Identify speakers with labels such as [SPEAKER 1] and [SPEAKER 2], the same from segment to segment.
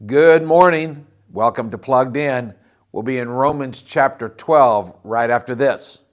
[SPEAKER 1] Good morning. Welcome to Plugged In. We'll be in Romans chapter 12 right after this.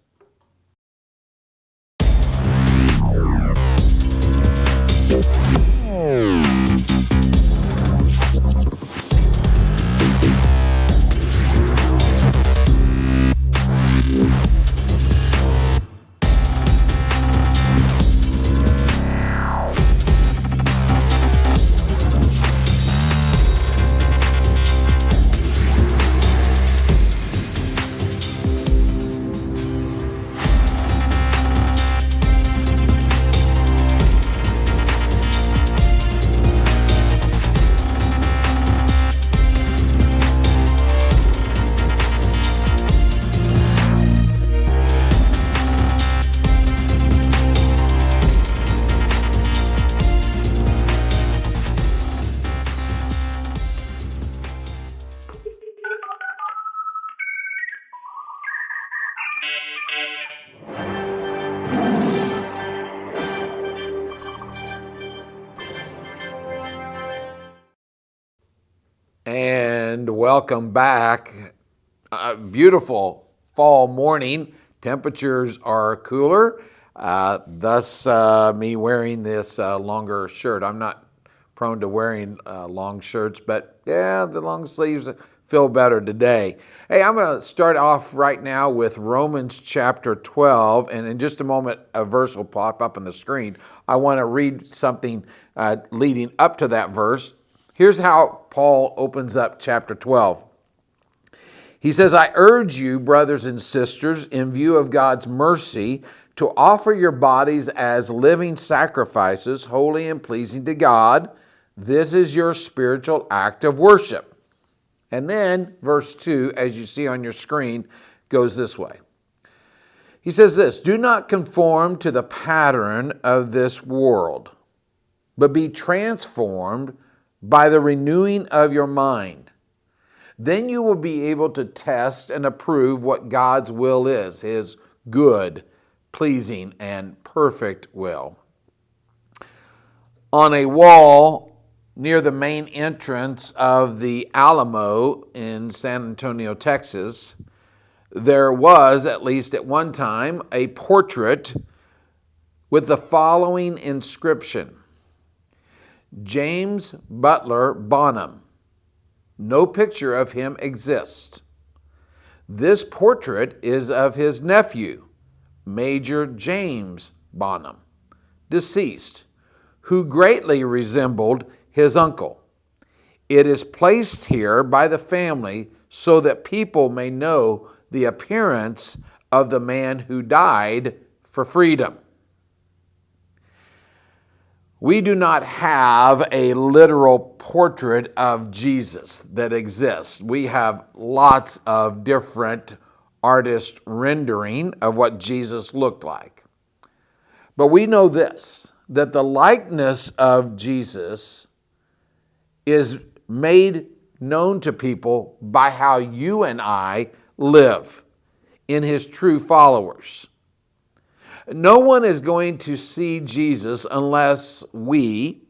[SPEAKER 1] And welcome back. A beautiful fall morning. Temperatures are cooler, thus me wearing this longer shirt. I'm not prone to wearing long shirts, but yeah, the long sleeves feel better today. Hey, I'm going to start off right now with Romans chapter 12, and in just a moment, a verse will pop up on the screen. I want to read something leading up to that verse. Here's how Paul opens up chapter 12. He says, I urge you, brothers and sisters, in view of God's mercy, to offer your bodies as living sacrifices, holy and pleasing to God. This is your spiritual act of worship. And then verse 2, as you see on your screen, goes this way. He says this, do not conform to the pattern of this world, but be transformed by the renewing of your mind. Then you will be able to test and approve what God's will is, His good, pleasing, and perfect will. On a wall near the main entrance of the Alamo in San Antonio, Texas, there was, at least at one time, a portrait with the following inscription: James Butler Bonham. No picture of him exists. This portrait is of his nephew, Major James Bonham, deceased, who greatly resembled his uncle. It is placed here by the family so that people may know the appearance of the man who died for freedom. We do not have a literal portrait of Jesus that exists. We have lots of different artist rendering of what Jesus looked like. But we know this, that the likeness of Jesus is made known to people by how you and I live in His true followers. No one is going to see Jesus unless we,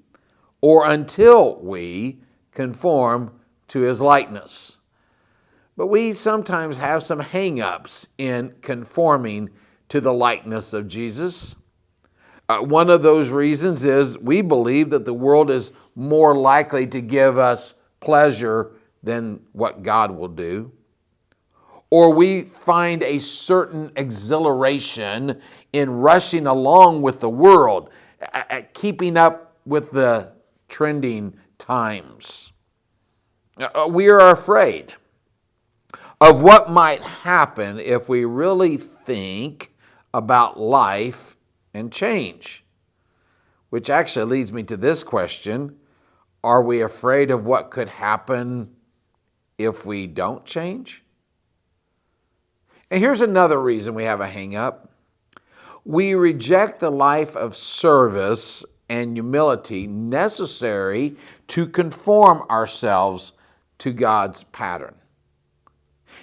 [SPEAKER 1] or until we, conform to His likeness. But we sometimes have some hang-ups in conforming to the likeness of Jesus. One of those reasons is we believe that the world is more likely to give us pleasure than what God will do. Or we find a certain exhilaration in rushing along with the world, at keeping up with the trending times. We are afraid of what might happen if we really think about life and change. Which actually leads me to this question: are we afraid of what could happen if we don't change? And here's another reason we have a hang-up. We reject the life of service and humility necessary to conform ourselves to God's pattern.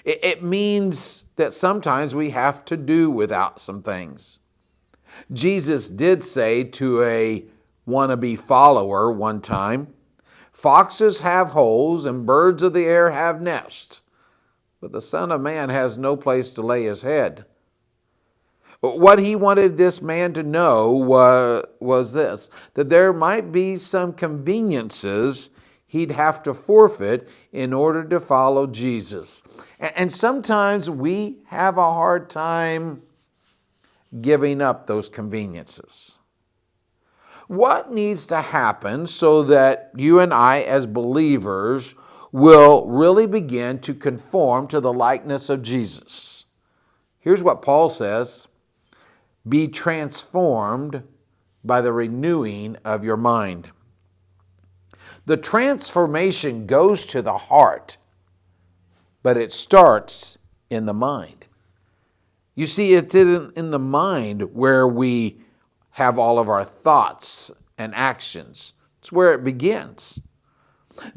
[SPEAKER 1] It means that sometimes we have to do without some things. Jesus did say to a wannabe follower one time, Foxes have holes and birds of the air have nests, but the Son of Man has no place to lay his head. But what he wanted this man to know was this, that there might be some conveniences he'd have to forfeit in order to follow Jesus. And sometimes we have a hard time giving up those conveniences. What needs to happen so that you and I as believers will really begin to conform to the likeness of Jesus? Here's what Paul says: be transformed by the renewing of your mind. The transformation goes to the heart, but it starts in the mind. You see, it's in the mind where we have all of our thoughts and actions. It's where it begins.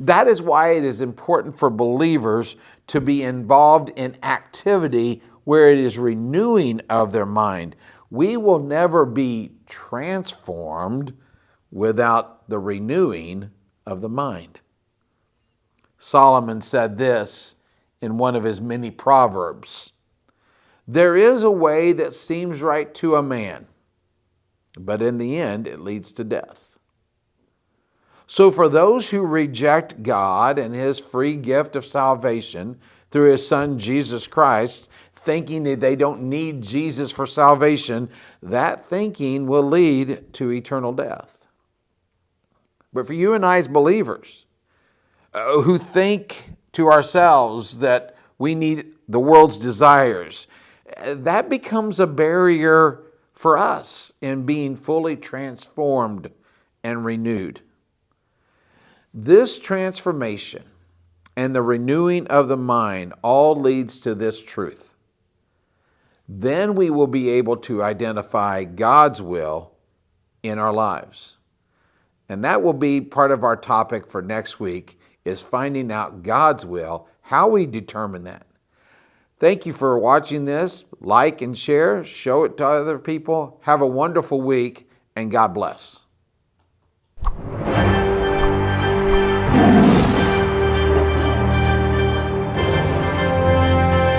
[SPEAKER 1] That is why it is important for believers to be involved in activity where it is renewing of their mind. We will never be transformed without the renewing of the mind. Solomon said this in one of his many proverbs: there is a way that seems right to a man, but in the end it leads to death. So for those who reject God and his free gift of salvation through his Son Jesus Christ, thinking that they don't need Jesus for salvation, that thinking will lead to eternal death. But for you and I as believers who think to ourselves that we need the world's desires, that becomes a barrier for us in being fully transformed and renewed. This transformation and the renewing of the mind all leads to this truth. Then we will be able to identify God's will in our lives. And that will be part of our topic for next week, is finding out God's will, how we determine that. Thank you for watching this. Like and share, show it to other people. Have a wonderful week, and God bless.